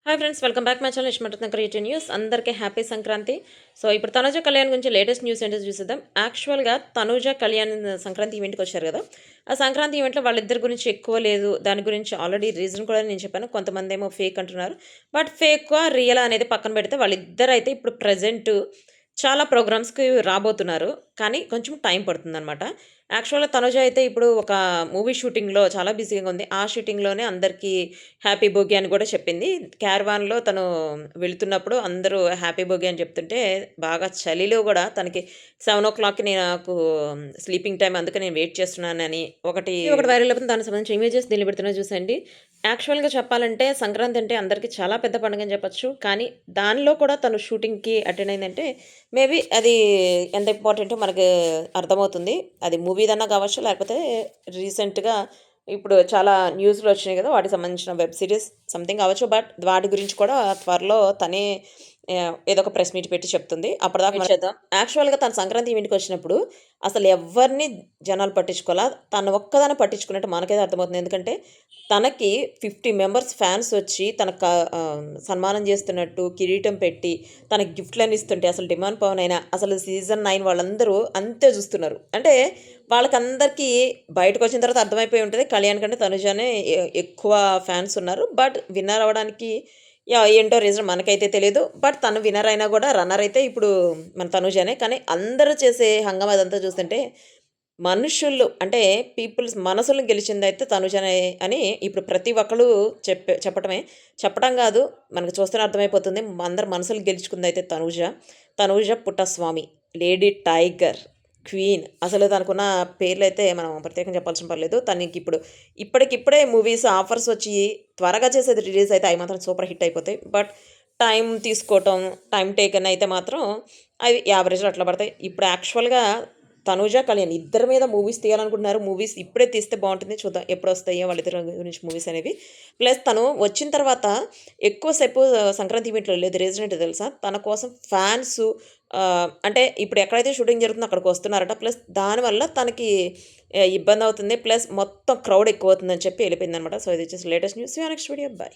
Hi friends, welcome back my channel ఇష్మరత్న creative news. అందరికీ happy Sankranti. So ఇప్పుడు తనుజ కళ్యాణ్ గురించి లేటెస్ట్ న్యూస్ ఏంటో చూసేద్దాం. యాక్చువల్గా తనుజ కళ్యాణ్ సంక్రాంతి ఈవెంట్కి వచ్చారు కదా. ఆ సంక్రాంతి ఈవెంట్లో వాళ్ళిద్దరి గురించి ఎక్కువ లేదు. దాని గురించి ఆల్రెడీ రీజన్ కూడా నేను చెప్పాను. కొంతమంది ఏమో ఫేక్ అంటున్నారు. బట్ ఫేక్ రియల్ అనేది పక్కన పెడితే వాళ్ళిద్దరు అయితే ఇప్పుడు ప్రజెంట్ చాలా ప్రోగ్రామ్స్కి రాబోతున్నారు. కానీ కొంచెం టైం పడుతుందన్నమాట. యాక్చువల్‌గా తనుజ అయితే ఇప్పుడు ఒక మూవీ షూటింగ్‌లో చాలా బిజీగా ఉంది. ఆ షూటింగ్‌లోనే అందరికీ హ్యాపీ భోగి అని కూడా చెప్పింది. క్యారవాన్‌లో తను వెళ్తున్నప్పుడు అందరూ హ్యాపీ భోగి అని చెప్తుంటే, బాగా చలిలో కూడా తనకి 7:00కి నాకు స్లీపింగ్ టైమ్ అందుకే నేను వెయిట్ చేస్తున్నానని ఒకటి వైరల్ అవుతుంది. దానికి సంబంధించిన ఇమేజెస్ దీనిలో పెడుతున్నా చూసండి. యాక్చువల్‌గా చెప్పాలంటే సంక్రాంతి అంటే అందరికీ చాలా పెద్ద పండుగని చెప్పొచ్చు. కానీ దానిలో కూడా తను షూటింగ్‌కి అటెండ్ అయిందంటే మేబీ అది ఎంత ఇంపార్టెంటో మనకు అర్థమవుతుంది. అది మూవీదన్నా కావచ్చు, లేకపోతే రీసెంట్‌గా ఇప్పుడు చాలా న్యూస్‌లో వచ్చినాయి కదా! వాటికి సంబంధించిన వెబ్ సీరీస్ సంథింగ్ కావచ్చు. బట్ వాటి గురించి కూడా త్వరలో తనే ఏదో ఒక ప్రెస్ మీట్ పెట్టి చెప్తుంది. అప్పటిదాకా వెయిట్ చేద్దాం. యాక్చువల్‌గా తను సంక్రాంతి ఈవెంట్‌కొచ్చినప్పుడు అసలు ఎవ్వరిని జనాలు పట్టించుకోలా. తను ఒక్కదాన్నే పట్టించుకున్నట్టు మనకైతే అర్థమవుతుంది. ఎందుకంటే తనకి 50 మెంబర్స్ ఫ్యాన్స్ వచ్చి సన్మానం చేస్తున్నట్టు కిరీటం పెట్టి, తనకి గిఫ్ట్‌లని ఇస్తుంటే అసలు డిమాండ్ పవన్ అయినా, అసలు సీజన్ 9 వాళ్ళందరూ అంతే చూస్తున్నారు. అంటే వాళ్ళకందరికీ బయటకొచ్చిన తర్వాత అర్థమైపోయి ఉంటది. కళ్యాణ్ కంటే తనుజానే ఎక్కువ ఫ్యాన్స్ ఉన్నారు. బట్ విన్నర్ అవ్వడానికి ఏంటో రీజన్ మనకైతే తెలీదు. బట్ తను విన్నర్ అయినా గూడా రన్నర్ అయితే ఇప్పుడు మన తనుజానే. కానీ అందరూ చేసే హంగామా అదంతా చూస్తుంటే మనుషులు అంటే పీపుల్స్ మనసులను గెలిచిందయితే తనుజనే అని ఇప్పుడు ప్రతి ఒక్కళ్ళు చెప్పటమే. చెప్పడం గాదు, మనకు చూస్తేనే అర్థమైపోతుంది. అందరి మనసులు గెలుచుకుందయితే Tanuja. Tanuja Puttaswamy, lady tiger, queen అసలు తనకున్న పేర్లయితే మనం ప్రత్యేకంగా చెప్పాల్సిన పర్లేదు. తనకిప్పుడు ఇప్పటికిప్పుడే మూవీస్ ఆఫర్స్ వచ్చి త్వరగా చేసేది రిలీజ్ అయితే అవి మాత్రం సూపర్ హిట్ అయిపోతాయి. బట్ టైం తీసుకోవటం, టైం టేకన్ అయితే మాత్రం అవి యావరేజ్‌లో అట్లా పడతాయి. ఇప్పుడు యాక్చువల్‌గా తనూజ, కళ్యాణ్ ఇద్దరి మీద మూవీస్ తీయాలనుకుంటున్నారు. మూవీస్ ఇప్పుడే తీస్తే బావుంటుంది. చూద్దాం ఎప్పుడొస్తాయో వాళ్ళిద్దరి గురించి మూవీస్ అనేవి. ప్లస్ తను వచ్చిన తర్వాత ఎక్కువ సేపు సంక్రాంతి ఈవెంట్‌లో లేదు. రీజన్ ఏంటో తెలుసా? తన కోసం ఫ్యాన్సు అంటే ఇప్పుడు ఎక్కడైతే షూటింగ్ జరుగుతుందో అక్కడికొస్తున్నారట. ప్లస్ దానివల్ల తనకి ఇబ్బందవుతుంది. ప్లస్ మొత్తం క్రౌడ్ ఎక్కువవుతుందని చెప్పి ఎళ్ళిపోయిందనమాట. సో, ఇది వచ్చేసి latest news. See you next video. By.